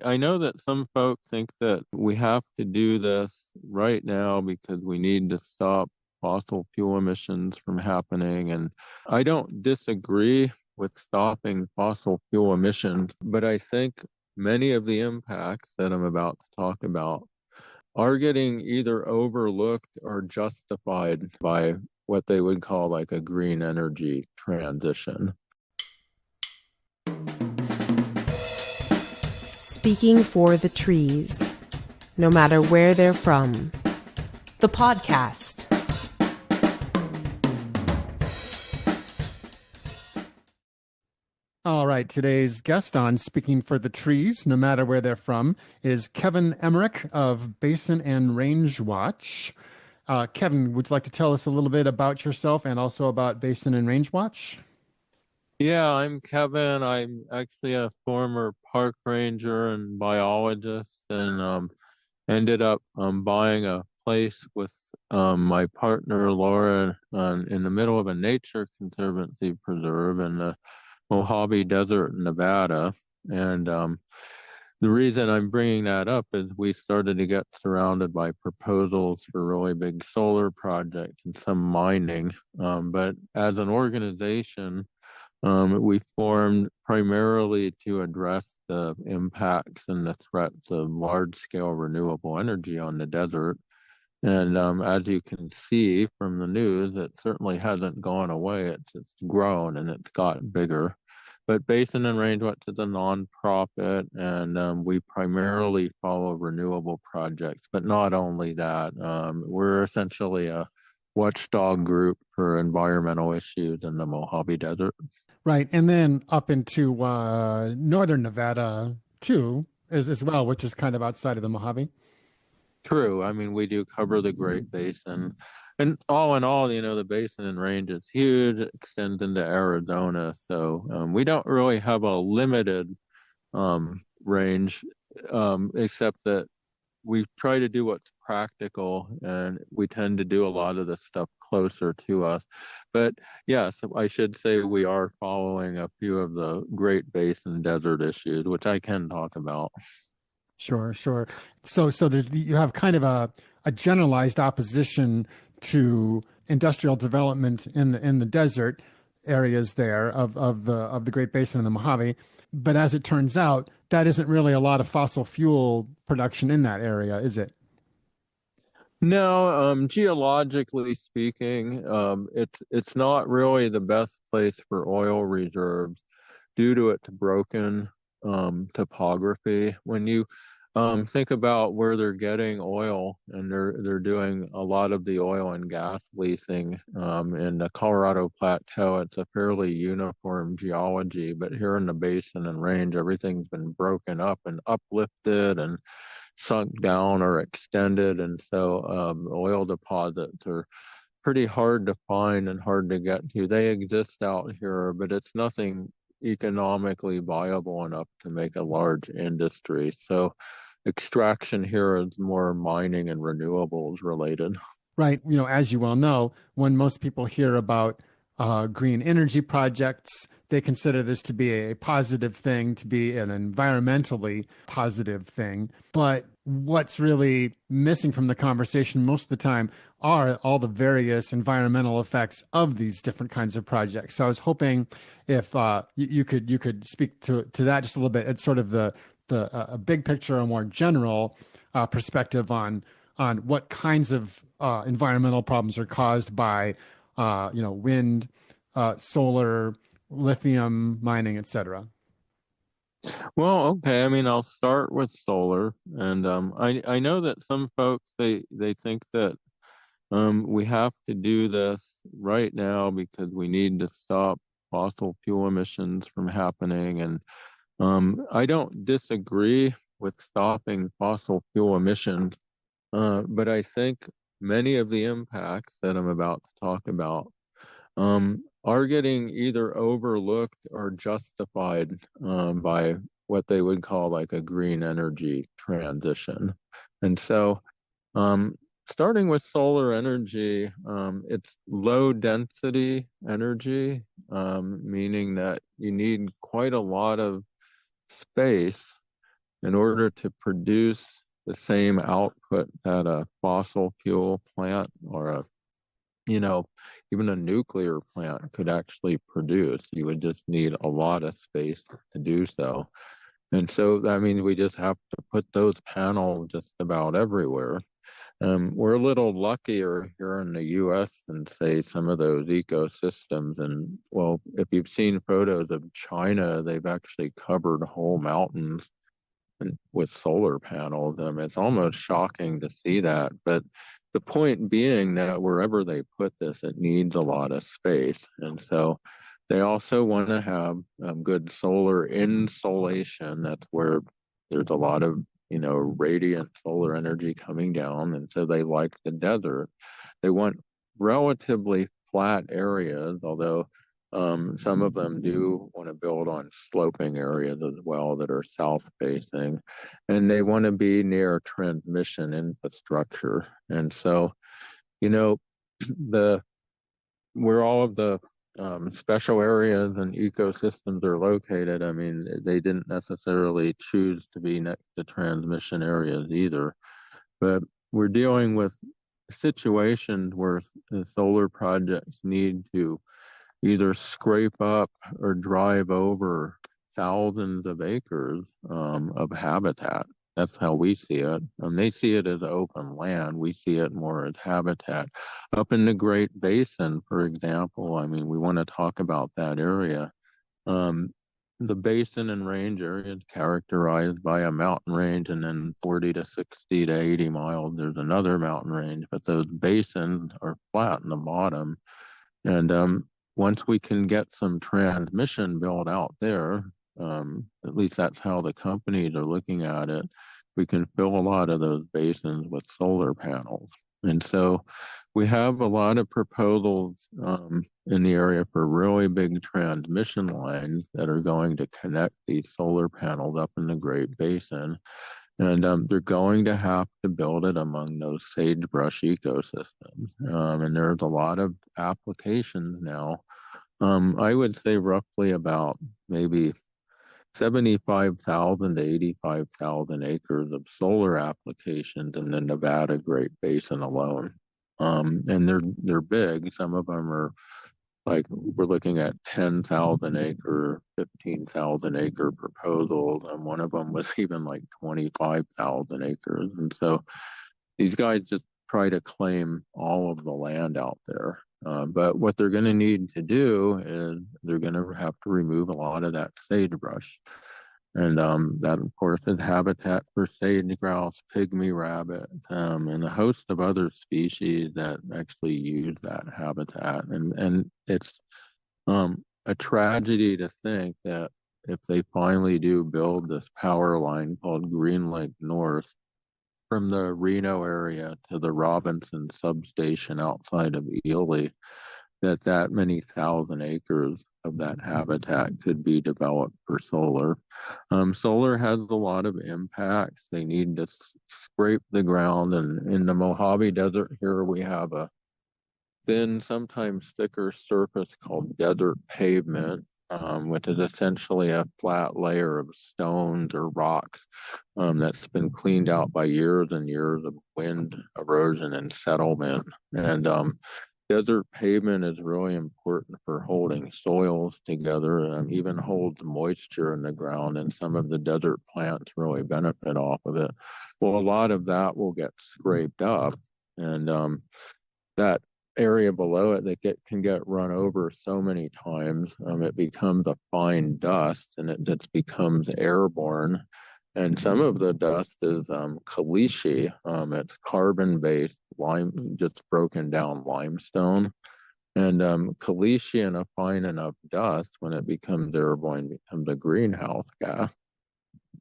I know that some folks think that we have to do this right now because we need to stop fossil fuel emissions from happening. And I don't disagree with stopping fossil fuel emissions, but I think many of the impacts that I'm about to talk about are getting either overlooked or justified by what they would call like a green energy transition. Speaking for the trees, no matter where they're from. The podcast. All right, today's guest on Speaking for the Trees, no matter where they're from, is Kevin Emmerich of Basin and Range Watch. Kevin, would you like to tell us a little bit about yourself and also about Basin and Range Watch? Yeah, I'm Kevin. I'm actually a former park ranger and biologist, and ended up buying a place with my partner Laura in the middle of a nature conservancy preserve in the Mojave Desert in Nevada. And the reason I'm bringing that up is we started to get surrounded by proposals for really big solar projects and some mining. But as an organization, we formed primarily to address the impacts and the threats of large-scale renewable energy on the desert. And as you can see from the news, it certainly hasn't gone away. It's grown and it's gotten bigger. But Basin and Range Watch is a nonprofit, and we primarily follow renewable projects. But not only that, we're essentially a watchdog group for environmental issues in the Mojave Desert. Right, and then up into northern Nevada too, as well, which is kind of outside of the Mojave. True. I mean, we do cover the Great Basin. And all in all, the Basin and Range is huge, it extends into Arizona. So we don't really have a limited range, except that we try to do what's practical, and we tend to do a lot of the stuff closer to us. But yes, I should say we are following a few of the Great Basin desert issues, which I can talk about. Sure, sure. So you have kind of a generalized opposition to industrial development in the desert areas there of the Great Basin and the Mojave. But as it turns out, that isn't really a lot of fossil fuel production in that area, is it? No, geologically speaking, it's not really the best place for oil reserves due to its broken topography. When you think about where they're getting oil, and they're doing a lot of the oil and gas leasing in the Colorado Plateau, it's a fairly uniform geology. But here in the Basin and Range, everything's been broken up and uplifted and sunk down or extended, and so oil deposits are pretty hard to find and hard to get to. They exist out here, but it's nothing economically viable enough to make a large industry. So extraction here is more mining and renewables related. Right. As you well know, when most people hear about green energy projects, they consider this to be a positive thing, to be an environmentally positive thing. But what's really missing from the conversation most of the time are all the various environmental effects of these different kinds of projects. So I was hoping if you could speak to that just a little bit. It's sort of the a big picture, a more general perspective on what kinds of environmental problems are caused by wind, solar, lithium mining, etc. Well, okay. I mean, I'll start with solar, and I know that some folks they think that we have to do this right now because we need to stop fossil fuel emissions from happening. And I don't disagree with stopping fossil fuel emissions, but I think many of the impacts that I'm about to talk about are getting either overlooked or justified by what they would call like a green energy transition. And so, starting with solar energy, it's low density energy, meaning that you need quite a lot of space in order to produce the same output that a fossil fuel plant or you know, even a nuclear plant could actually produce, you would just need a lot of space to do so. And so that means we just have to put those panels just about everywhere. We're a little luckier here in the US than, say, some of those ecosystems. And, well, if you've seen photos of China, they've actually covered whole mountains with solar panels. It's almost shocking to see that. But the point being that wherever they put this, it needs a lot of space. And so they also want to have good solar insolation. That's where there's a lot of, radiant solar energy coming down. And so they like the desert. They want relatively flat areas, although some of them do want to build on sloping areas as well that are south facing, and they want to be near transmission infrastructure. And so, the where all of the special areas and ecosystems are located, I mean, they didn't necessarily choose to be next to transmission areas either, but we're dealing with situations where the solar projects need to either scrape up or drive over thousands of acres of habitat. That's how we see it. They see it as open land. We see it more as habitat. Up in the Great Basin, for example, I mean, we want to talk about that area. The basin and range area is characterized by a mountain range, and then 40 to 60 to 80 miles, there's another mountain range, but those basins are flat in the bottom. And once we can get some transmission built out there, at least that's how the companies are looking at it, we can fill a lot of those basins with solar panels. And so we have a lot of proposals in the area for really big transmission lines that are going to connect these solar panels up in the Great Basin. And they're going to have to build it among those sagebrush ecosystems. And there's a lot of applications now. I would say roughly about maybe 75,000 to 85,000 acres of solar applications in the Nevada Great Basin alone. And they're big. Some of them are like, we're looking at 10,000 acre, 15,000 acre proposals, and one of them was even like 25,000 acres. And so these guys just try to claim all of the land out there. But what they're going to need to do is they're going to have to remove a lot of that sagebrush. And that, of course, is habitat for sage grouse, pygmy rabbit, and a host of other species that actually use that habitat. And it's a tragedy to think that if they finally do build this power line called Green Lake North from the Reno area to the Robinson substation outside of Ely, that many thousand acres of that habitat could be developed for solar. Solar has a lot of impacts. They need to scrape the ground, and in the Mojave Desert here, we have a thin, sometimes thicker surface called desert pavement, which is essentially a flat layer of stones or rocks that's been cleaned out by years and years of wind, erosion, and settlement. And desert pavement is really important for holding soils together, even holds moisture in the ground, and some of the desert plants really benefit off of it. Well, a lot of that will get scraped up, and that area below it that can get run over so many times, it becomes a fine dust, and it just becomes airborne. And some of the dust is caliche. It's carbon-based lime, just broken down limestone. And caliche in a fine enough dust, when it becomes airborne, becomes a greenhouse gas.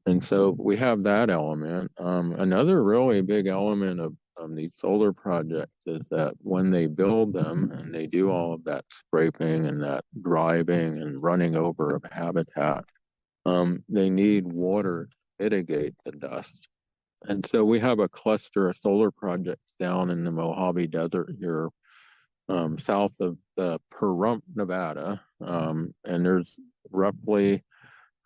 And so we have that element. Another really big element of these solar projects is that when they build them and they do all of that scraping and that driving and running over of habitat, they need water to mitigate the dust. And so we have a cluster of solar projects down in the Mojave Desert here, south of Pahrump, Nevada. And there's roughly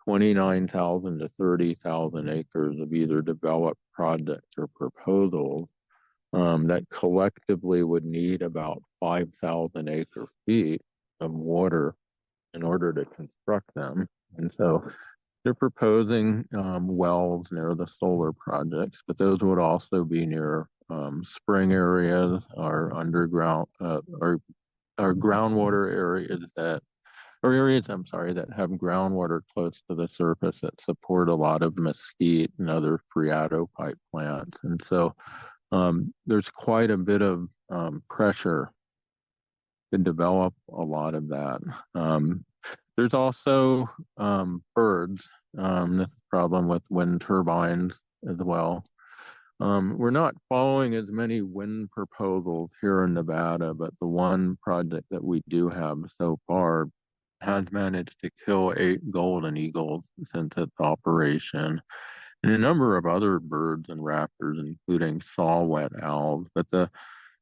29,000 to 30,000 acres of either developed projects or proposals that collectively would need about 5,000 acre feet of water in order to construct them. And so they're proposing wells near the solar projects, but those would also be near spring areas or underground or groundwater areas I'm sorry, that have groundwater close to the surface that support a lot of mesquite and other phreatophyte plants. And so there's quite a bit of pressure to develop a lot of that. There's also birds. This is a problem with wind turbines as well. We're not following as many wind proposals here in Nevada, but the one project that we do have so far has managed to kill 8 golden eagles since its operation, and a number of other birds and raptors, including saw-whet owls. But the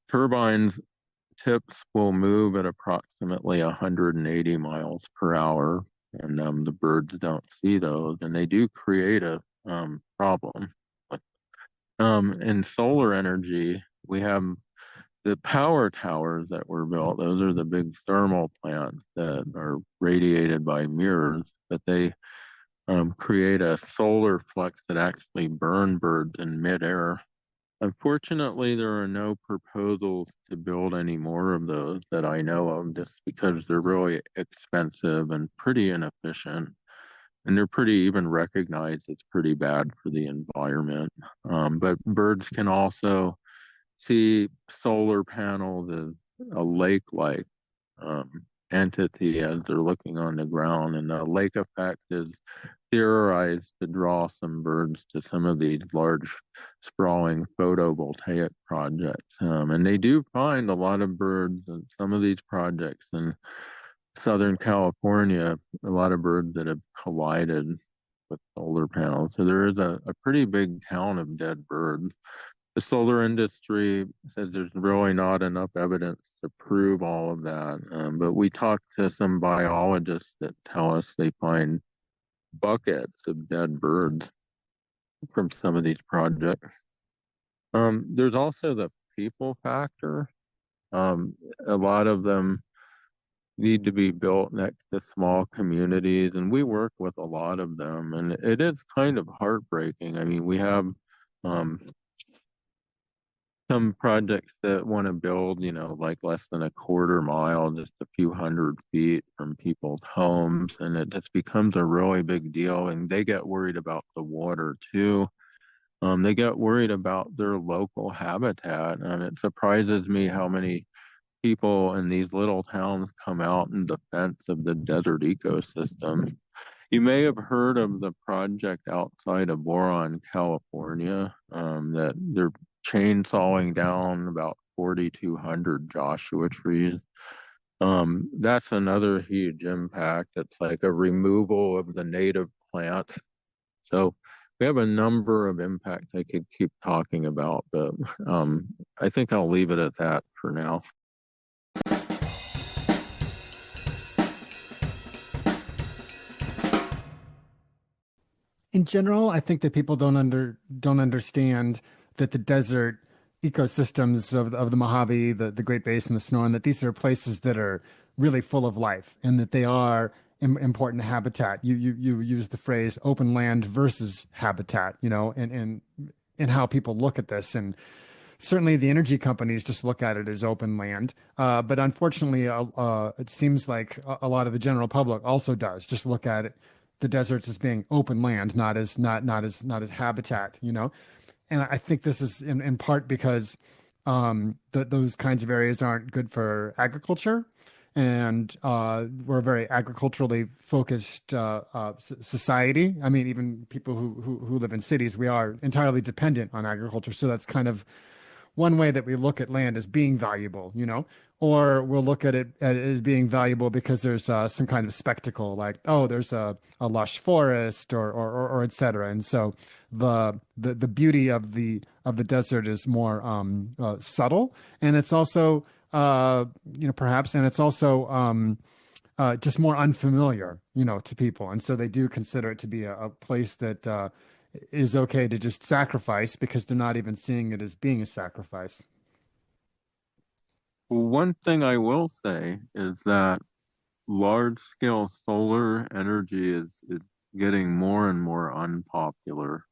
turbines tips will move at approximately 180 miles per hour, and the birds don't see those, and they do create a problem. In solar energy, we have the power towers that were built. Those are the big thermal plants that are radiated by mirrors, but they create a solar flux that actually burn birds in midair. Unfortunately, there are no proposals to build any more of those that I know of, just because they're really expensive and pretty inefficient. And they're pretty even recognized as pretty bad for the environment. But birds can also see solar panels as a lake-like entity as they're looking on the ground. And the lake effect is theorized to draw some birds to some of these large sprawling photovoltaic projects. And they do find a lot of birds in some of these projects in Southern California, a lot of birds that have collided with solar panels. So there is a pretty big town of dead birds. The solar industry says there's really not enough evidence to prove all of that. But we talked to some biologists that tell us they find buckets of dead birds from some of these projects. There's also the people factor. A lot of them need to be built next to small communities, and we work with a lot of them, and it is kind of heartbreaking. I mean, we have some projects that want to build, like less than a quarter mile, just a few hundred feet from people's homes, and it just becomes a really big deal, and they get worried about the water too. They get worried about their local habitat, and it surprises me how many people in these little towns come out in defense of the desert ecosystem. You may have heard of the project outside of Boron, California, that they're chainsawing down about 4,200 Joshua trees. That's another huge impact. It's like a removal of the native plant. So we have a number of impacts I could keep talking about, but I think I'll leave it at that for now. In general, I think that people don't understand that the desert ecosystems of the Mojave, the Great Basin, the Sonoran, that these are places that are really full of life, and that they are important habitat. You use the phrase open land versus habitat, and how people look at this. And certainly the energy companies just look at it as open land. But unfortunately, it seems like a lot of the general public also does just look at it, the deserts, as being open land, not as habitat, And I think this is in part because those kinds of areas aren't good for agriculture. And we're a very agriculturally focused society. I mean, even people who live in cities, we are entirely dependent on agriculture. So that's kind of one way that we look at land as being valuable, or we'll look at it as being valuable because there's some kind of spectacle, like, oh, there's a lush forest or et cetera. And so the beauty of the desert is more subtle, and it's also perhaps, and it's also just more unfamiliar, to people. And so they do consider it to be a place that is okay to just sacrifice because they're not even seeing it as being a sacrifice. Well, one thing I will say is that large scale solar energy is getting more and more unpopular.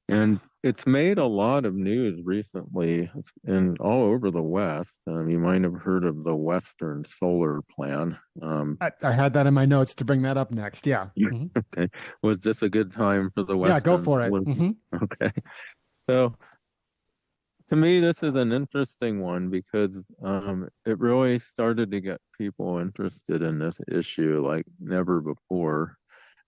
And it's made a lot of news recently and all over the West. You might have heard of the Western Solar Plan. I had that in my notes to bring that up next. Yeah. Mhm. Okay. Was this a good time for the Yeah, go Western for it. Solar? Okay. So to me, this is an interesting one because it really started to get people interested in this issue like never before.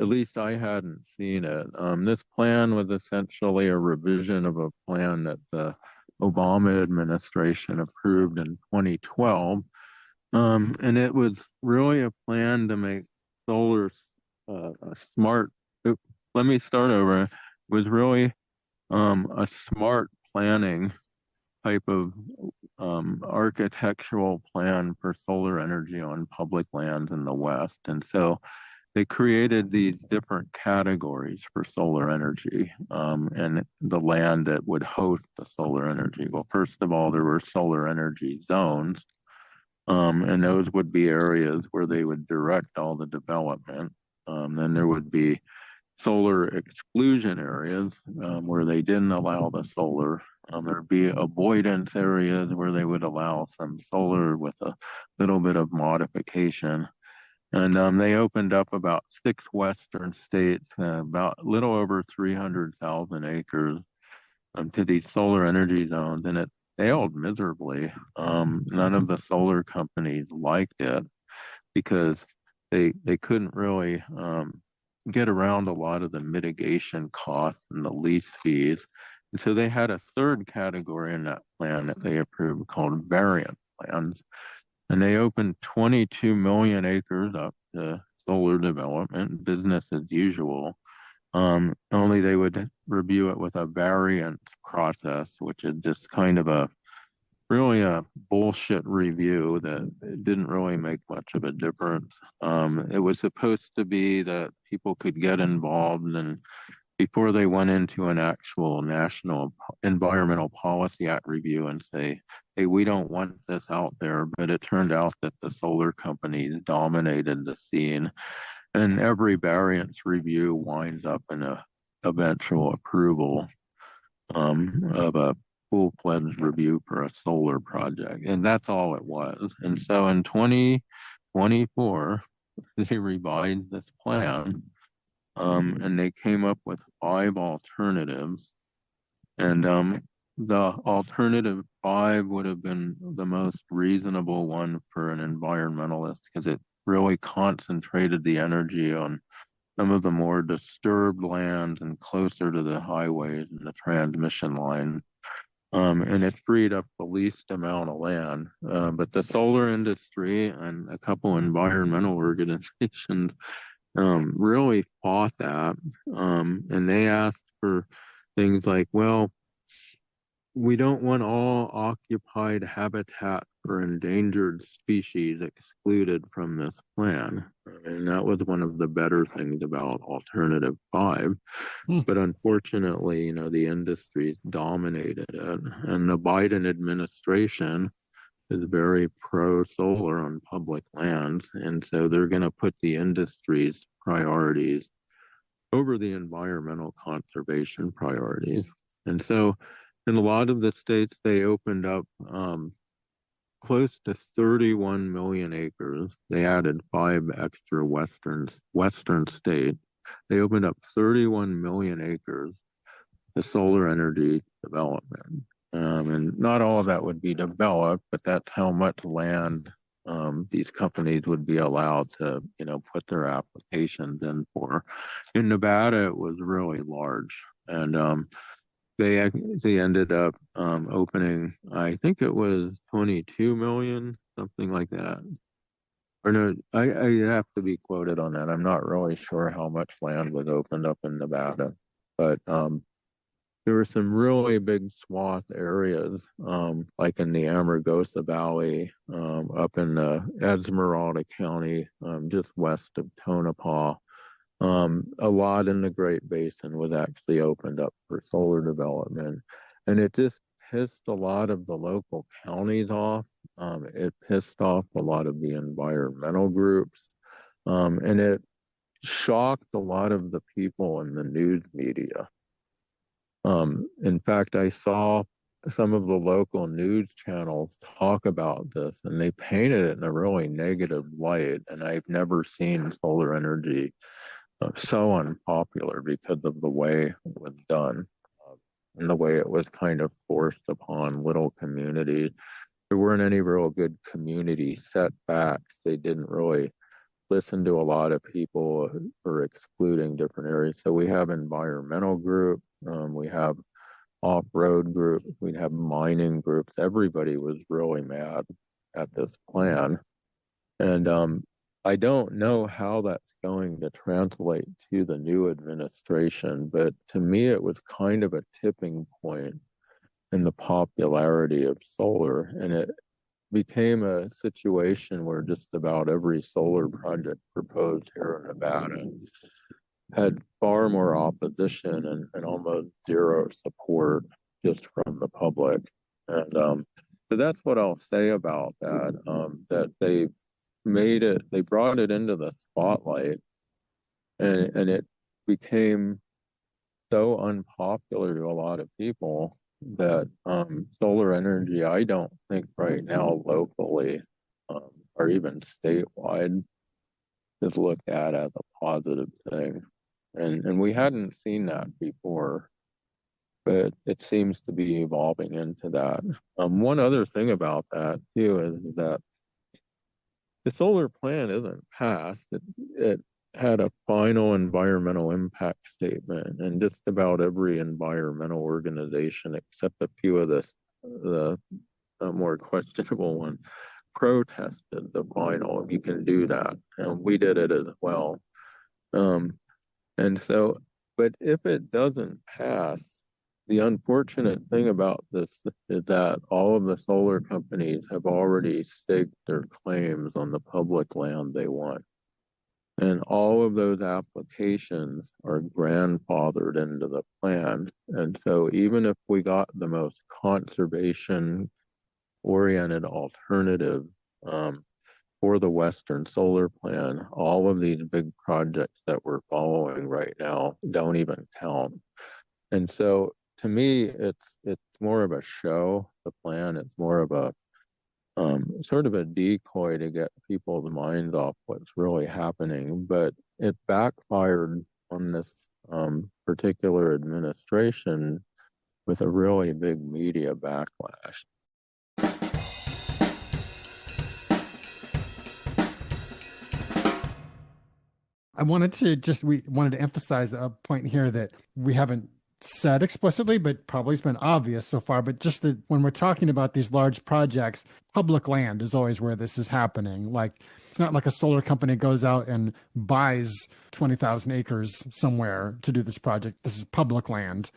At least I hadn't seen it. This plan was essentially a revision of a plan that the Obama administration approved in 2012. And it was really a plan to make solar a smart. Let me start over. It was really a smart planning type of architectural plan for solar energy on public lands in the West. And so they created these different categories for solar energy and the land that would host the solar energy. Well, first of all, there were solar energy zones, and those would be areas where they would direct all the development. Then there would be solar exclusion areas where they didn't allow the solar. There'd be avoidance areas where they would allow some solar with a little bit of modification. And they opened up about 6 Western states, about a little over 300,000 acres to these solar energy zones, and it failed miserably. None of the solar companies liked it because they couldn't really get around a lot of the mitigation costs and the lease fees. And so they had a third category in that plan that they approved called variant plans. And they opened 22 million acres up to solar development, business as usual. Only they would review it with a variance process, which is just kind of really a bullshit review that it didn't really make much of a difference. It was supposed to be that people could get involved and before they went into an actual national environmental policy act review and say, hey, we don't want this out there. But it turned out that the solar companies dominated the scene. And every variance review winds up in a eventual approval of a full-fledged review for a solar project. And that's all it was. And so in 2024, they revised this plan and they came up with 5 alternatives. And the alternative 5 would have been the most reasonable one for an environmentalist because it really concentrated the energy on some of the more disturbed lands and closer to the highways and the transmission line. And it freed up the least amount of land. But the solar industry and a couple environmental organizations really fought that. And they asked for things like, well, we don't want all occupied habitat for endangered species excluded from this plan. And that was one of the better things about Alternative 5. But unfortunately, the industries dominated it. And the Biden administration is very pro-solar on public lands. And so they're going to put the industry's priorities over the environmental conservation priorities. And so in a lot of the states, they opened up close to 31 million acres. They added 5 extra western states. They opened up 31 million acres to solar energy development. And not all of that would be developed, but that's how much land these companies would be allowed to, put their applications in for. In Nevada, it was really large. And they ended up opening, I think it was 22 million, something like that. Or no, I have to be quoted on that. I'm not really sure how much land was opened up in Nevada, but there were some really big swath areas, like in the Amargosa Valley, up in Esmeralda County, just west of Tonopah. A lot in the Great Basin was actually opened up for solar development, and it just pissed a lot of the local counties off. It pissed off a lot of the environmental groups, and it shocked a lot of the people in the news media. In fact, I saw some of the local news channels talk about this, and they painted it in a really negative light. And I've never seen solar energy so unpopular because of the way it was done, and the way it was kind of forced upon little communities. There weren't any real good community setbacks. They didn't really listen to a lot of people for excluding different areas. So we have environmental groups, we have off-road groups, we have mining groups. Everybody was really mad at this plan. And I don't know how that's going to translate to the new administration, but to me, it was kind of a tipping point in the popularity of solar. And it became a situation where just about every solar project proposed here in Nevada had far more opposition and almost zero support just from the public. And so that's what I'll say about that, that they brought it into the spotlight, and it became so unpopular to a lot of people that solar energy, I don't think right now locally, or even statewide, is looked at as a positive thing. And we hadn't seen that before, but it seems to be evolving into that. One other thing about that too is that the solar plan isn't passed. It had a final environmental impact statement, and just about every environmental organization, except a few of the more questionable ones, protested the final. You can do that, and we did it as well. And so, but if it doesn't pass, the unfortunate thing about this is that all of the solar companies have already staked their claims on the public land they want. And all of those applications are grandfathered into the plan. And so even if we got the most conservation-oriented alternative for the Western Solar Plan, all of these big projects that we're following right now don't even count. And so to me, it's more of a show, the plan. It's more of a sort of a decoy to get people's minds off what's really happening. But it backfired on this particular administration with a really big media backlash. We wanted to emphasize a point here that we haven't said explicitly, but probably it's been obvious so far. But just that when we're talking about these large projects, public land is always where this is happening. Like, it's not like a solar company goes out and buys 20,000 acres somewhere to do this project. This is public land.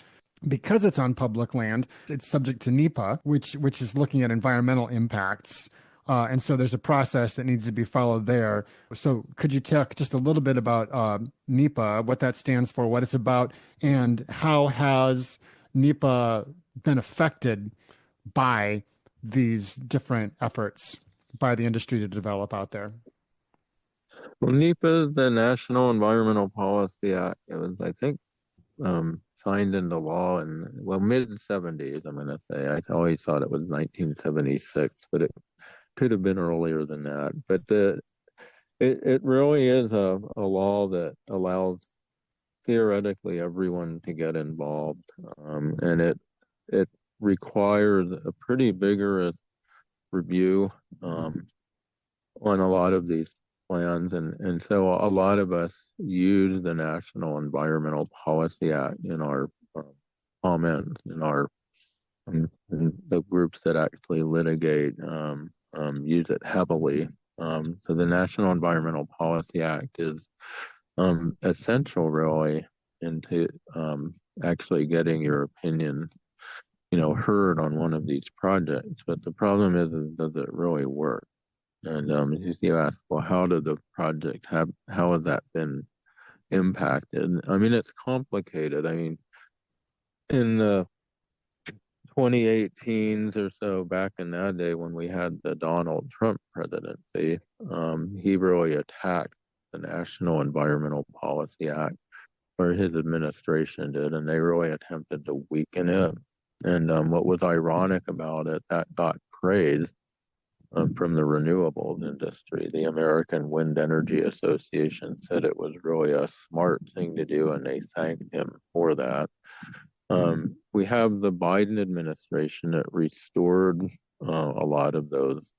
Because it's on public land, it's subject to NEPA, which is looking at environmental impacts. And so there's a process that needs to be followed there. So could you talk just a little bit about NEPA, what that stands for, what it's about, and how has NEPA been affected by these different efforts by the industry to develop out there? Well, NEPA is the National Environmental Policy Act. It was, I think, signed into law in, well, mid-70s, I'm going to say. I always thought it was 1976, but it could have been earlier than that. But it really is a law that allows theoretically everyone to get involved, and it requires a pretty vigorous review on a lot of these plans, and so a lot of us use the National Environmental Policy Act in our comments, in our in the groups that actually litigate use it heavily. So the National Environmental Policy Act is essential, really, into actually getting your opinion, heard on one of these projects. But the problem is does it really work? And if you ask, well, how did the project have, how has that been impacted? I mean, it's complicated. I mean, in the 2018s or so, back in that day when we had the Donald Trump presidency, he really attacked the National Environmental Policy Act, or his administration did, and they really attempted to weaken it. And what was ironic about it, that got praise from the renewables industry. The American Wind Energy Association said it was really a smart thing to do, and they thanked him for that. We have the Biden administration that restored a lot of those,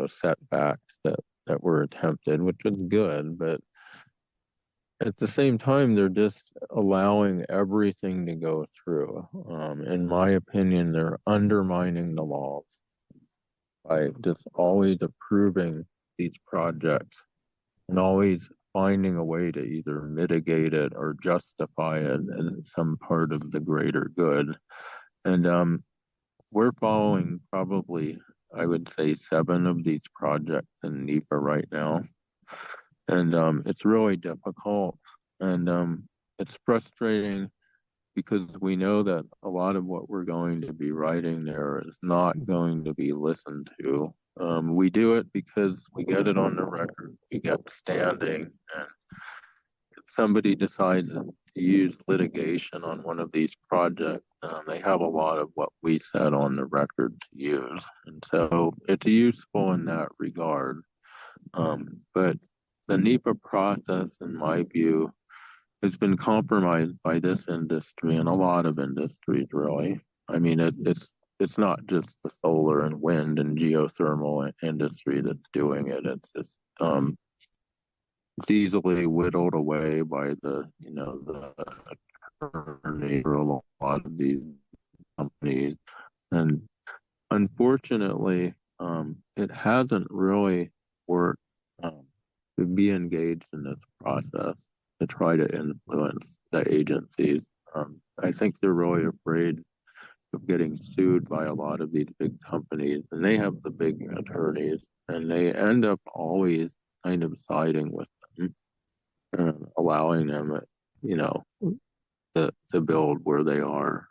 setbacks that were attempted, which was good, but at the same time, they're just allowing everything to go through. In my opinion, they're undermining the laws by just always approving these projects and always finding a way to either mitigate it or justify it as some part of the greater good. And we're following probably, I would say, 7 of these projects in NEPA right now. And it's really difficult, and it's frustrating because we know that a lot of what we're going to be writing there is not going to be listened to. We do it because we get it on the record, we get standing, and if somebody decides to use litigation on one of these projects, they have a lot of what we said on the record to use. And so it's useful in that regard. But the NEPA process, in my view, has been compromised by this industry and a lot of industries, really. I mean, it's not just the solar and wind and geothermal industry that's doing it. It's just it's easily whittled away by the attorney for a lot of these companies, and unfortunately, it hasn't really worked. To be engaged in this process to try to influence the agencies. I think they're really afraid of getting sued by a lot of these big companies, and they have the big attorneys, and they end up always kind of siding with them and allowing them, to build where they are.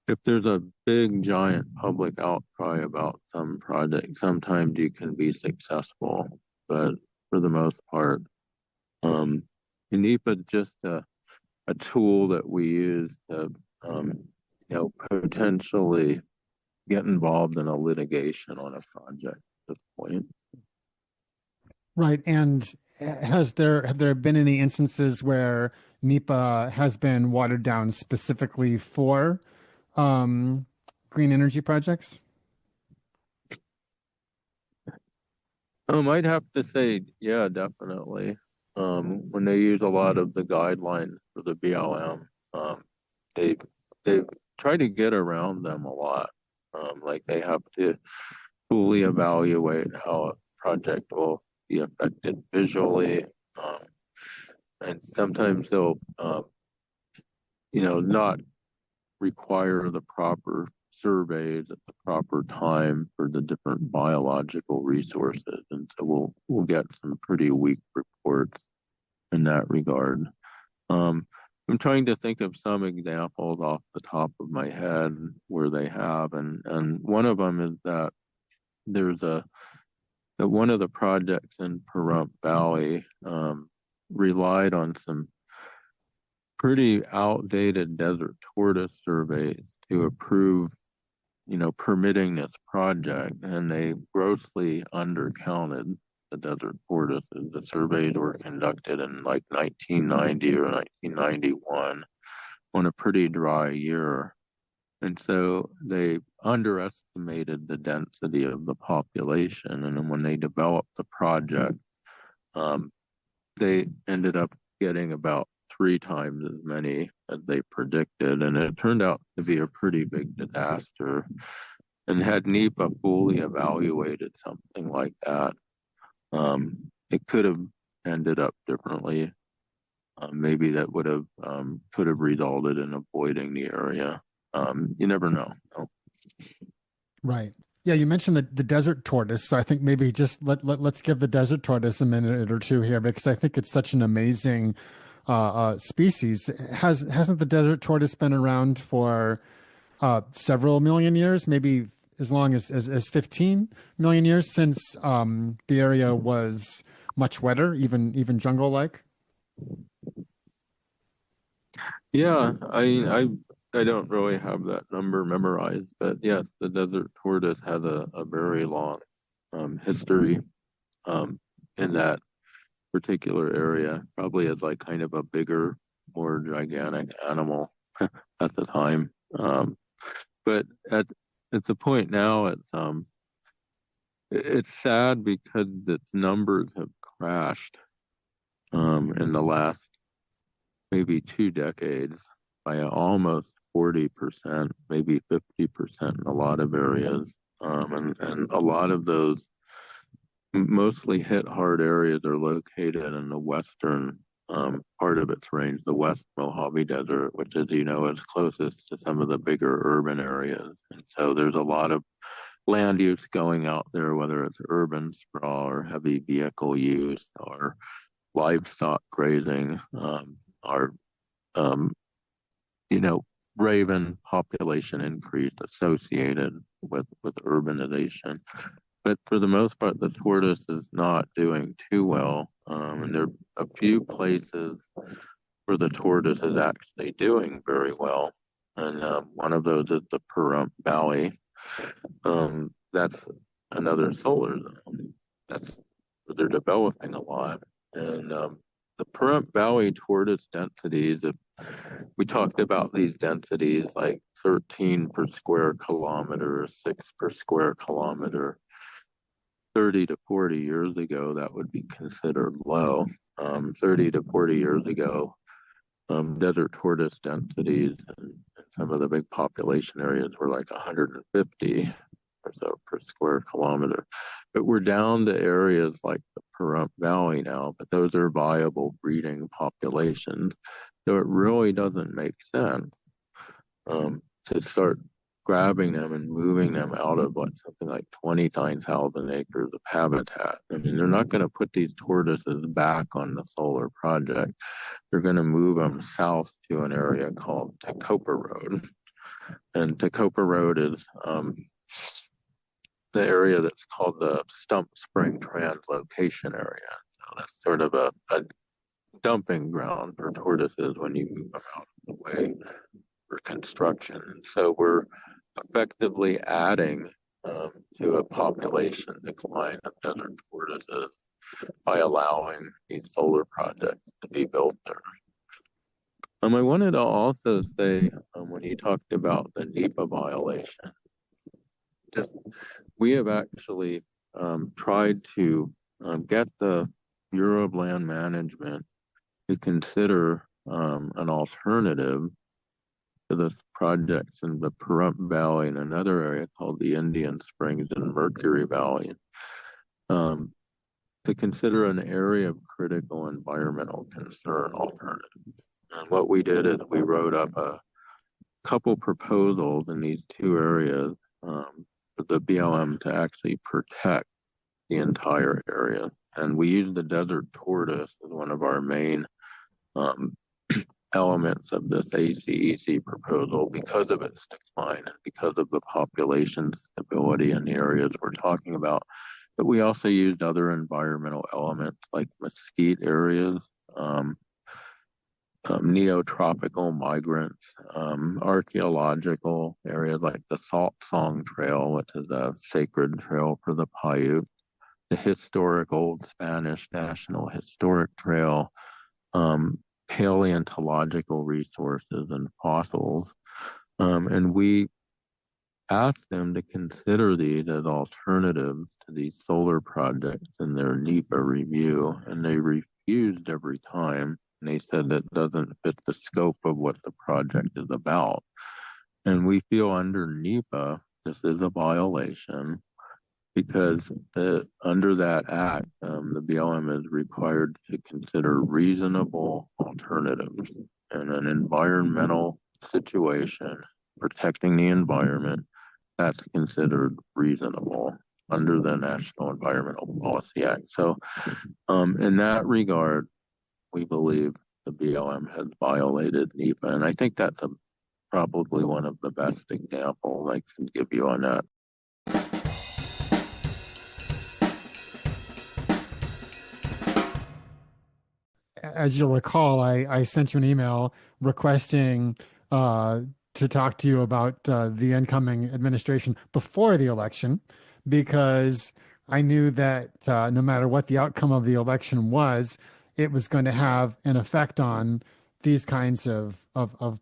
If there's a big giant public outcry about some project, sometimes you can be successful, but for the most part, NEPA is just a tool that we use to, potentially get involved in a litigation on a project at this point. Right. And have there been any instances where NEPA has been watered down specifically for green energy projects? I'd have to say, yeah, definitely. When they use a lot of the guidelines for the BLM, they've tried to get around them a lot. Like they have to fully evaluate how a project will be affected visually, and sometimes they'll, not require the proper surveys at the proper time for the different biological resources, and so we'll get some pretty weak reports in that regard. I'm trying to think of some examples off the top of my head where they have, and one of them is that there's that one of the projects in Pahrump Valley relied on some pretty outdated desert tortoise surveys to approve, permitting this project, and they grossly undercounted the desert tortoises. The surveys were conducted in like 1990 or 1991 on a pretty dry year. And so they underestimated the density of the population. And then when they developed the project, they ended up getting about 3 times as many as they predicted. And it turned out to be a pretty big disaster. And had NEPA fully evaluated something like that, it could have ended up differently. maybe that could have resulted in avoiding the area. You never know. Right. Yeah, you mentioned the desert tortoise, so I think maybe just let's give the desert tortoise a minute or two here because I think it's such an amazing species. Hasn't the desert tortoise been around for several million years, maybe as long as 15 million years since the area was much wetter, even jungle-like? Yeah, I don't really have that number memorized, but yes, the desert tortoise has a very long history in that particular area, probably as like kind of a bigger, more gigantic animal at the time. But at the point now, it's sad because its numbers have crashed in the last maybe 2 decades by almost 40%, maybe 50% in a lot of areas. And a lot of those mostly hit hard areas are located in the western part of its range, the West Mojave Desert, which, as you know, is closest to some of the bigger urban areas. And so there's a lot of land use going out there, whether it's urban sprawl or heavy vehicle use or livestock grazing, or you know, raven population increase associated with urbanization. But for the most part, the tortoise is not doing too well. And there are a few places where the tortoise is actually doing very well. And one of those is the Pahrump Valley. That's another solar zone. That's where they're developing a lot. And the Pahrump Valley tortoise densities, if we talked about these densities like 13 per square kilometer, 6 per square kilometer. 30 to 40 years ago, that would be considered low. 30 to 40 years ago, desert tortoise densities in some of the big population areas were like 150 or so per square kilometer. But we're down to areas like the Pahrump Valley now, but those are viable breeding populations. So it really doesn't make sense to start grabbing them and moving them out of like something like 29,000 acres of habitat. I mean, they're not going to put these tortoises back on the solar project. They're going to move them south to an area called Tacopa Road. And Tacopa Road is the area that's called the Stump Spring Translocation area. So that's sort of a dumping ground for tortoises when you move them out of the way for construction. And so we're effectively adding to a population decline of desert tortoises by allowing these solar projects to be built there. I wanted to also say, when you talked about the NEPA violation, we have actually tried to get the Bureau of Land Management to consider an alternative to this projects in the Pahrump Valley and another area called the Indian Springs and Mercury Valley, to consider an area of critical environmental concern alternatives. And what we did is we wrote up a couple proposals in these two areas for the BLM to actually protect the entire area. And we used the desert tortoise as one of our main elements of this ACEC proposal because of its decline and because of the population stability in the areas we're talking about. But we also used other environmental elements like mesquite areas, neotropical migrants, archaeological areas like the Salt Song Trail, which is a sacred trail for the Paiute, the historic Old Spanish National Historic Trail, paleontological resources and fossils. And we asked them to consider these as alternatives to these solar projects in their NEPA review, and they refused every time. And they said that doesn't fit the scope of what the project is about. And we feel under NEPA, this is a violation. because under that act, the BLM is required to consider reasonable alternatives in an environmental situation, protecting the environment. That's considered reasonable under the National Environmental Policy Act. So, in that regard, we believe the BLM has violated NEPA, and I think that's probably one of the best examples I can give you on that. As you'll recall, I sent you an email requesting to talk to you about the incoming administration before the election, because I knew that no matter what the outcome of the election was, it was going to have an effect on these kinds of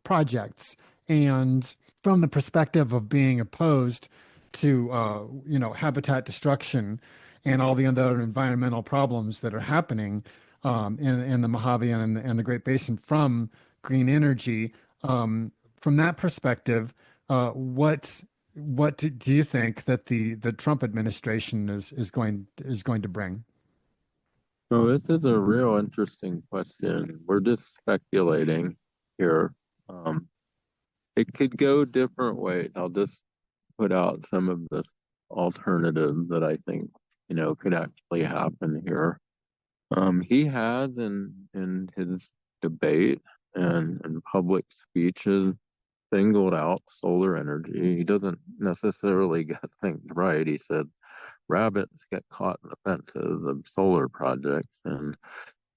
projects. And from the perspective of being opposed to habitat destruction and all the other environmental problems that are happening in the Mojave and the Great Basin from green energy. From that perspective, what do you think that the Trump administration is going to bring? So this is a real interesting question. We're just speculating here. It could go different ways. I'll just put out some of the alternatives that I think could actually happen here. He has in his debate and public speeches singled out solar energy. He doesn't necessarily get things right. He said rabbits get caught in the fences of solar projects, and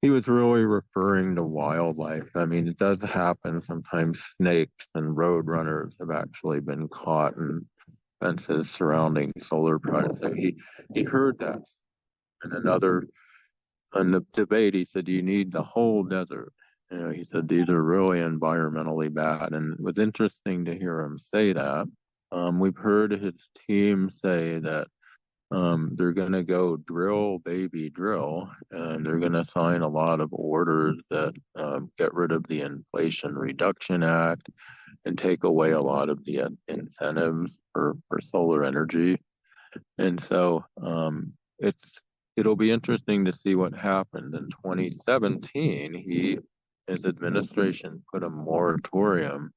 he was really referring to wildlife. I mean, it does happen sometimes. Snakes and road runners have actually been caught in fences surrounding solar projects. So he heard that. And in the debate, he said, you need the whole desert. He said, these are really environmentally bad. And it was interesting to hear him say that. We've heard his team say that they're going to go drill, baby, drill, and they're going to sign a lot of orders that get rid of the Inflation Reduction Act and take away a lot of the incentives for solar energy. And so it'll be interesting to see what happened. In 2017, his administration put a moratorium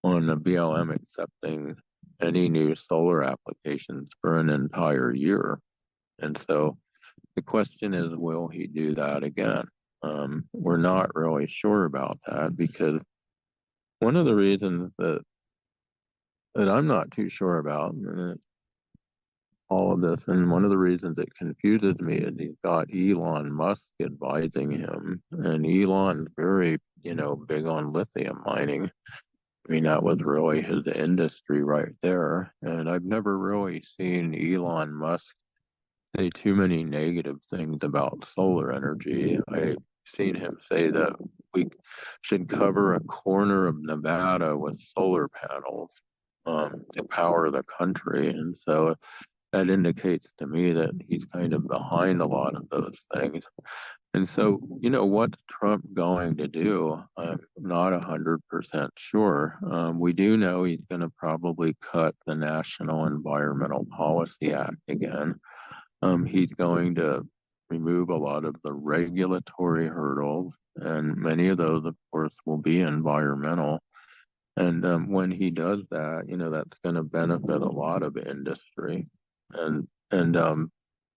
on the BLM accepting any new solar applications for an entire year. And so the question is, will he do that again? We're not really sure about that, because one of the reasons that I'm not too sure about all of this, and one of the reasons it confuses me, is he's got Elon Musk advising him, and Elon's very, big on lithium mining. I mean, that was really his industry right there. And I've never really seen Elon Musk say too many negative things about solar energy. I've seen him say that we should cover a corner of Nevada with solar panels to power the country. And so that indicates to me that he's kind of behind a lot of those things. And so, what's Trump going to do? I'm not 100% sure. We do know he's going to probably cut the National Environmental Policy Act again. He's going to remove a lot of the regulatory hurdles, and many of those, of course, will be environmental. And when he does that, that's going to benefit a lot of industry. And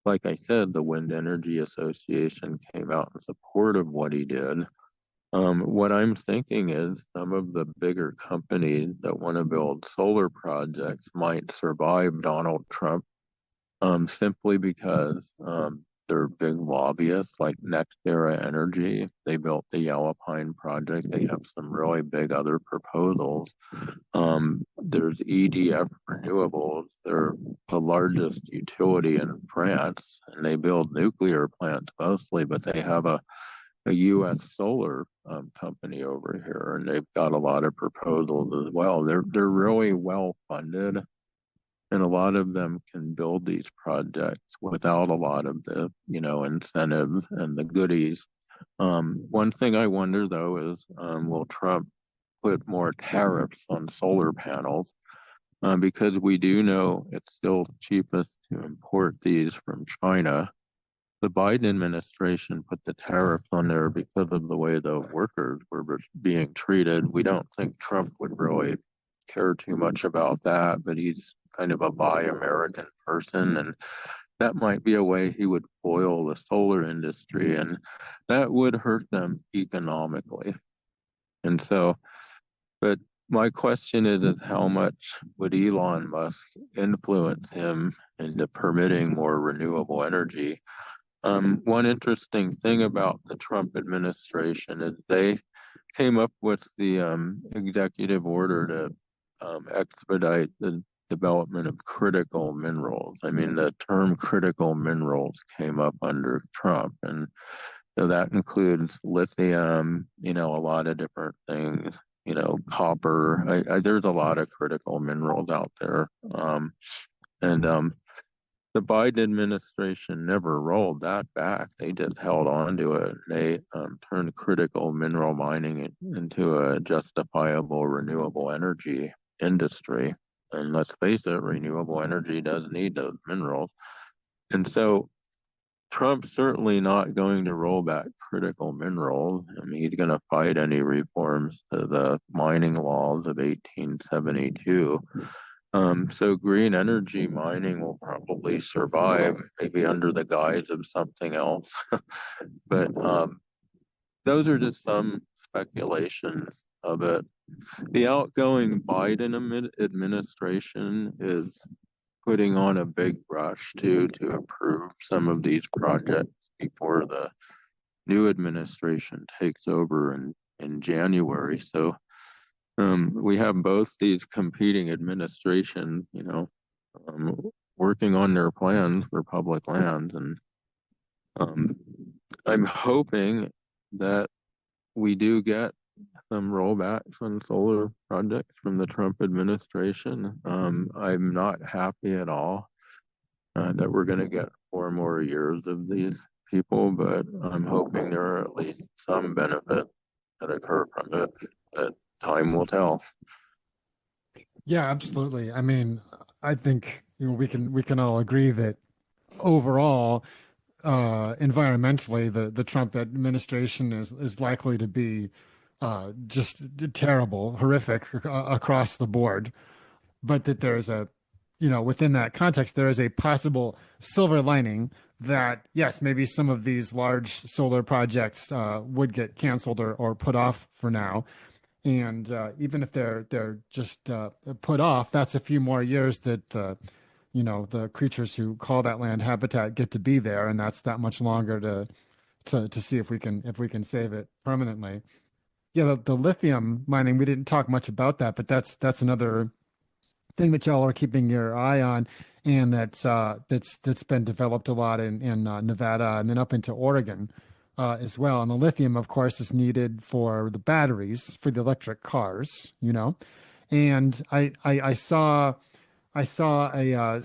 like I said, the Wind Energy Association came out in support of what he did. What I'm thinking is some of the bigger companies that want to build solar projects might survive Donald Trump simply because they're big lobbyists, like NextEra Energy. They built the Yellow Pine project. They have some really big other proposals. There's EDF Renewables. They're the largest utility in France, and they build nuclear plants mostly, but they have a U.S. solar company over here, and they've got a lot of proposals as well. They're really well funded, and a lot of them can build these projects without a lot of the incentives and the goodies. One thing I wonder, though, is will Trump put more tariffs on solar panels? because we do know it's still cheapest to import these from China. The Biden administration put the tariffs on there because of the way the workers were being treated. We don't think Trump would really care too much about that, but he's kind of a buy American person, and that might be a way he would foil the solar industry, and that would hurt them economically. And so, but my question is how much would Elon Musk influence him into permitting more renewable energy? One interesting thing about the Trump administration is they came up with the executive order to expedite the development of critical minerals. I mean, the term critical minerals came up under Trump, and so that includes lithium, a lot of different things, copper. There's a lot of critical minerals out there. And The Biden administration never rolled that back. They just held on to it. They turned critical mineral mining into a justifiable renewable energy industry. And let's face it, renewable energy does need those minerals. And so Trump's certainly not going to roll back critical minerals. I mean, he's going to fight any reforms to the mining laws of 1872. So green energy mining will probably survive, maybe under the guise of something else. But those are just some speculations of it. The outgoing Biden administration is putting on a big rush to approve some of these projects before the new administration takes over in January. So we have both these competing administrations, working on their plans for public lands, and I'm hoping that we do get some rollbacks on solar projects from the Trump administration. I'm not happy at all that we're going to get 4 more years of these people, but I'm hoping there are at least some benefit that occur from it. But time will tell. Yeah, absolutely. I mean, I think we can all agree that overall, environmentally, the Trump administration is likely to be just terrible, horrific across the board. But that there is within that context, there is a possible silver lining that yes, maybe some of these large solar projects would get canceled or put off for now. And even if they're just put off, that's a few more years that the creatures who call that land habitat get to be there, and that's that much longer to see if we can save it permanently. Yeah, the lithium mining, we didn't talk much about that, but that's another thing that y'all are keeping your eye on, and that's been developed a lot in Nevada and then up into Oregon. As well. And the lithium, of course, is needed for the batteries for the electric cars, And I saw a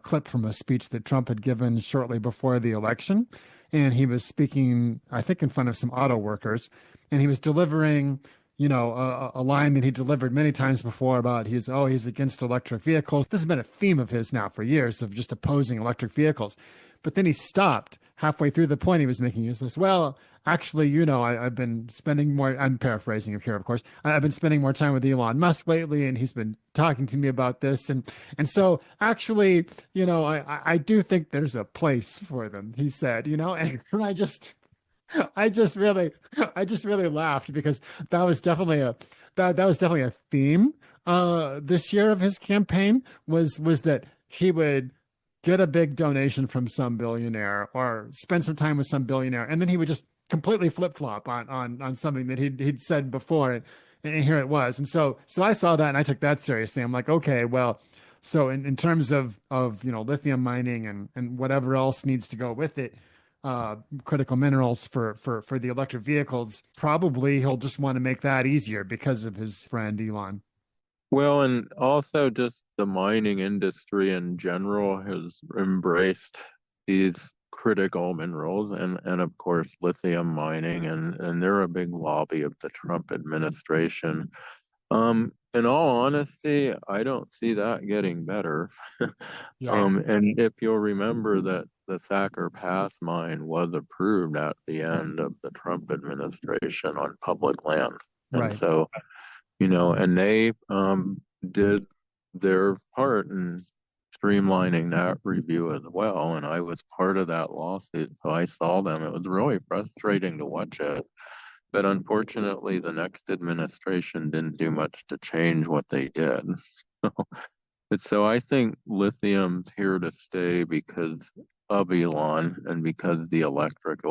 clip from a speech that Trump had given shortly before the election, and he was speaking, I think, in front of some auto workers, and he was delivering, a line that he delivered many times before about he's against electric vehicles. This has been a theme of his now for years of just opposing electric vehicles. But then he stopped halfway through the point he was making. Is this, well, actually, I've been spending more, I'm paraphrasing here, of course. I've been spending more time with Elon Musk lately, and he's been talking to me about this. And so actually, I do think there's a place for them, he said, and I just really laughed because that was definitely a theme this year of his campaign was that he would get a big donation from some billionaire or spend some time with some billionaire, and then he would just completely flip-flop on something that he'd said before, and here it was. And so I saw that and I took that seriously. I'm like, okay, well, so in terms of lithium mining and whatever else needs to go with it, critical minerals for the electric vehicles, probably he'll just want to make that easier because of his friend Elon. Well, and also just the mining industry in general has embraced these critical minerals and of course lithium mining, and they're a big lobby of the Trump administration. In all honesty, I don't see that getting better. Yeah, And if you'll remember that the Thacker Pass mine was approved at the end of the Trump administration on public land. And right. so, and they did their part in streamlining that review as well. And I was part of that lawsuit, so I saw them. It was really frustrating to watch it. But unfortunately, the next administration didn't do much to change what they did. So I think lithium's here to stay because of Elon and because the electric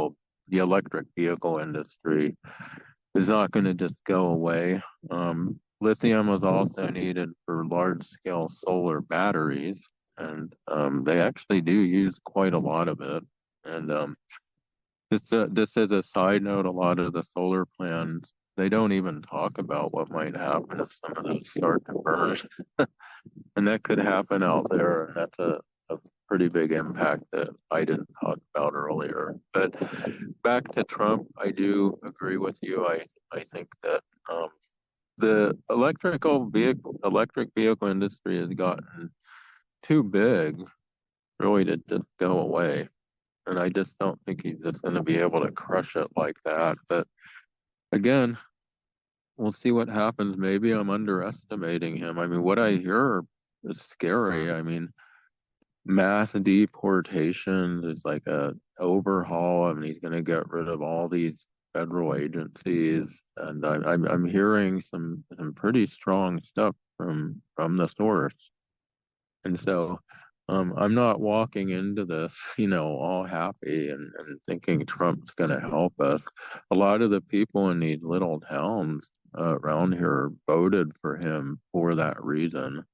vehicle industry is not going to just go away. Lithium was also needed for large scale solar batteries, and they actually do use quite a lot of it. And this is a side note. A lot of the solar plans, they don't even talk about what might happen if some of those start to burn, and that could happen out there. And that's a pretty big impact that I didn't talk about earlier. But back to Trump, I do agree with you. I think that the electric vehicle industry has gotten too big, really, to just go away. And I just don't think he's just going to be able to crush it like that. But again, we'll see what happens. Maybe I'm underestimating him. I mean, what I hear is scary. I mean, mass deportations is like a overhaul. I mean, he's going to get rid of all these federal agencies, and I'm hearing some pretty strong stuff from the source. And so I'm not walking into this, all happy and thinking Trump's going to help us. A lot of the people in these little towns around here voted for him for that reason.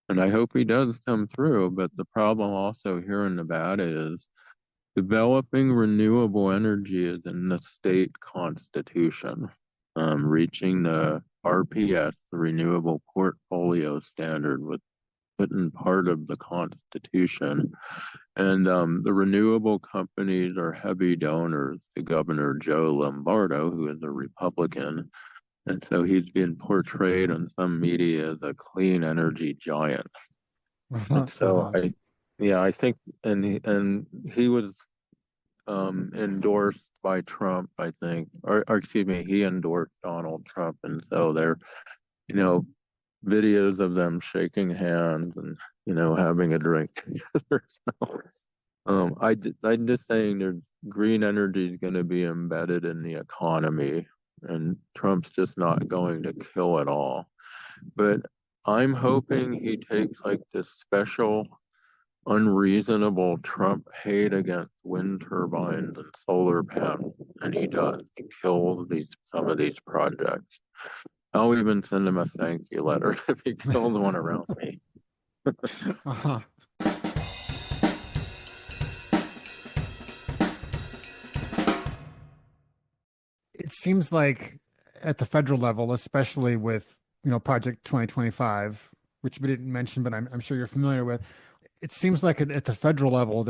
And I hope he does come through. But the problem also here in Nevada is developing renewable energy is in the state constitution. Reaching the RPS, the Renewable Portfolio Standard, was put in part of the Constitution. And the renewable companies are heavy donors to Governor Joe Lombardo, who is a Republican. And so he's been portrayed in some media as a clean energy giant. Uh-huh, And so uh-huh. I think, and he was endorsed by Trump, I think, or excuse me, he endorsed Donald Trump. And so there, you know, videos of them shaking hands and, having a drink together. So, I'm just saying there's green energy is going to be embedded in the economy, and Trump's just not going to kill it all. But I'm hoping he takes like this special unreasonable Trump hate against wind turbines and solar panels, and he does. He kills some of these projects. I'll even send him a thank you letter if he kills one around me. Uh-huh. It seems like at the federal level, especially with, Project 2025, which we didn't mention, but I'm sure you're familiar with, it seems like at the federal level,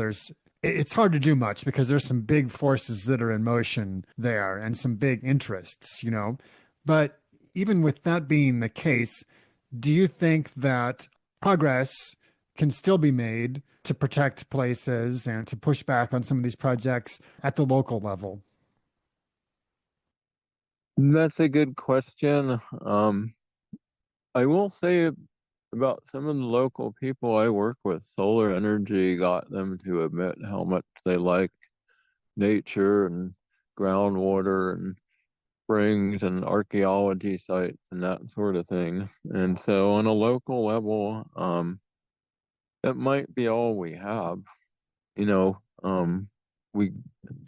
it's hard to do much because there's some big forces that are in motion there and some big interests. But even with that being the case, do you think that progress can still be made to protect places and to push back on some of these projects at the local level? That's a good question. I will say about some of the local people I work with, solar energy got them to admit how much they like nature and groundwater and springs and archaeology sites and that sort of thing. And so on a local level, that might be all we have. You know, we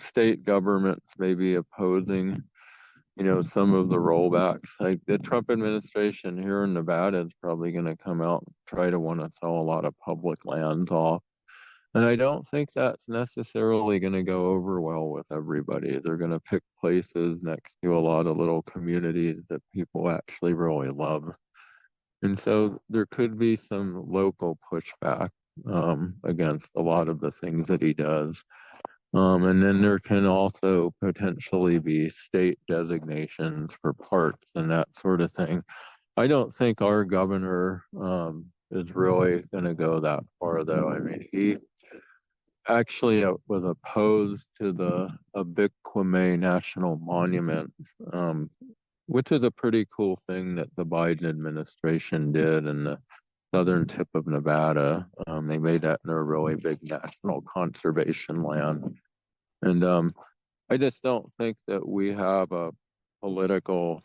state governments may be opposing, some of the rollbacks. Like the Trump administration here in Nevada is probably going to come out and try to want to sell a lot of public lands off. And I don't think that's necessarily going to go over well with everybody. They're going to pick places next to a lot of little communities that people actually really love. And so there could be some local pushback against a lot of the things that he does. And then there can also potentially be state designations for parks and that sort of thing. I don't think our governor is really going to go that far, though. I mean, he actually was opposed to the Abiquimme National Monument, which is a pretty cool thing that the Biden administration did in the southern tip of Nevada. They made that in a really big national conservation land. And I just don't think that we have a political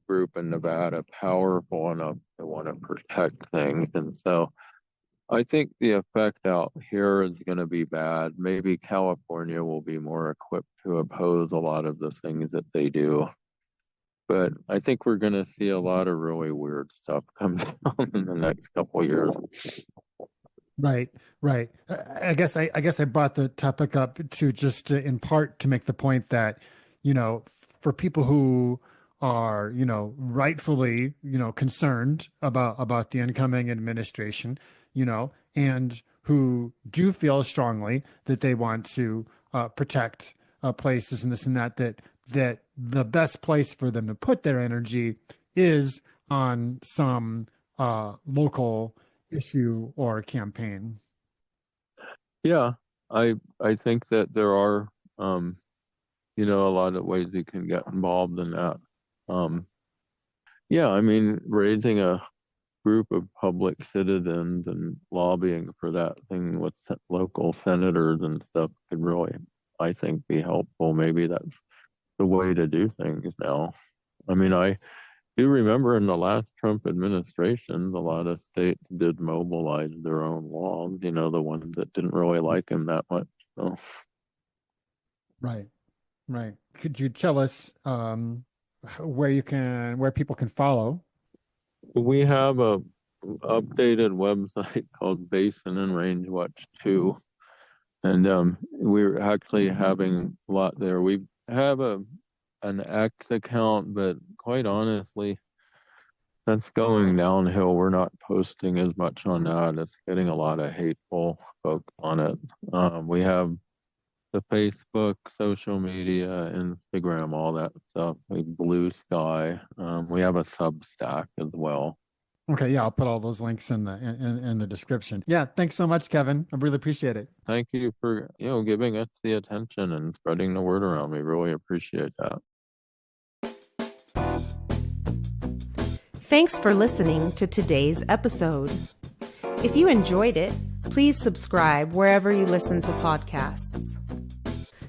group in Nevada powerful enough to want to protect things. And so I think the effect out here is going to be bad. Maybe California will be more equipped to oppose a lot of the things that they do. But I think we're going to see a lot of really weird stuff come down in the next couple of years. Right, right. I guess I brought the topic up to just in part to make the point that, for people who are, rightfully, concerned about the incoming administration, and who do feel strongly that they want to protect places and this and that the best place for them to put their energy is on some local issue or campaign. Yeah, I think that there are a lot of ways you can get involved in that. Yeah, I mean, raising a group of public citizens and lobbying for that thing with local senators and stuff could really, I think, be helpful. Maybe that's the way to do things now. I mean, I do remember in the last Trump administration, a lot of states did mobilize their own laws, the ones that didn't really like him that much. So. Right, right. Could you tell us where people can follow? We have a updated website called Basin Range Watch 2. And we're actually having a lot there. We have an X account, but quite honestly, that's going downhill. We're not posting as much on that. It's getting a lot of hateful folks on it. We have the Facebook, social media, Instagram, all that stuff. Blue Sky. We have a Substack as well. Okay, yeah, I'll put all those links in the description. Yeah, thanks so much, Kevin. I really appreciate it. Thank you for giving us the attention and spreading the word around. We really appreciate that. Thanks for listening to today's episode. If you enjoyed it, please subscribe wherever you listen to podcasts.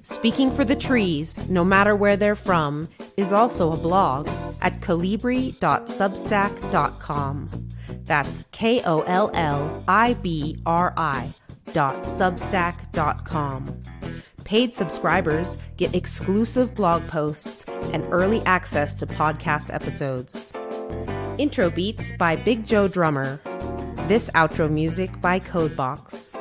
Speaking for the Trees, no matter where they're from, is also a blog at kollibri.substack.com. That's kollibri.substack.com. Paid subscribers get exclusive blog posts and early access to podcast episodes. Intro beats by Big Joe Drummer. This outro music by Codebox.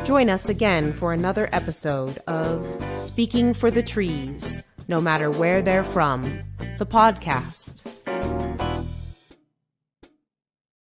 Join us again for another episode of Speaking for the Trees, no matter where they're from, the podcast.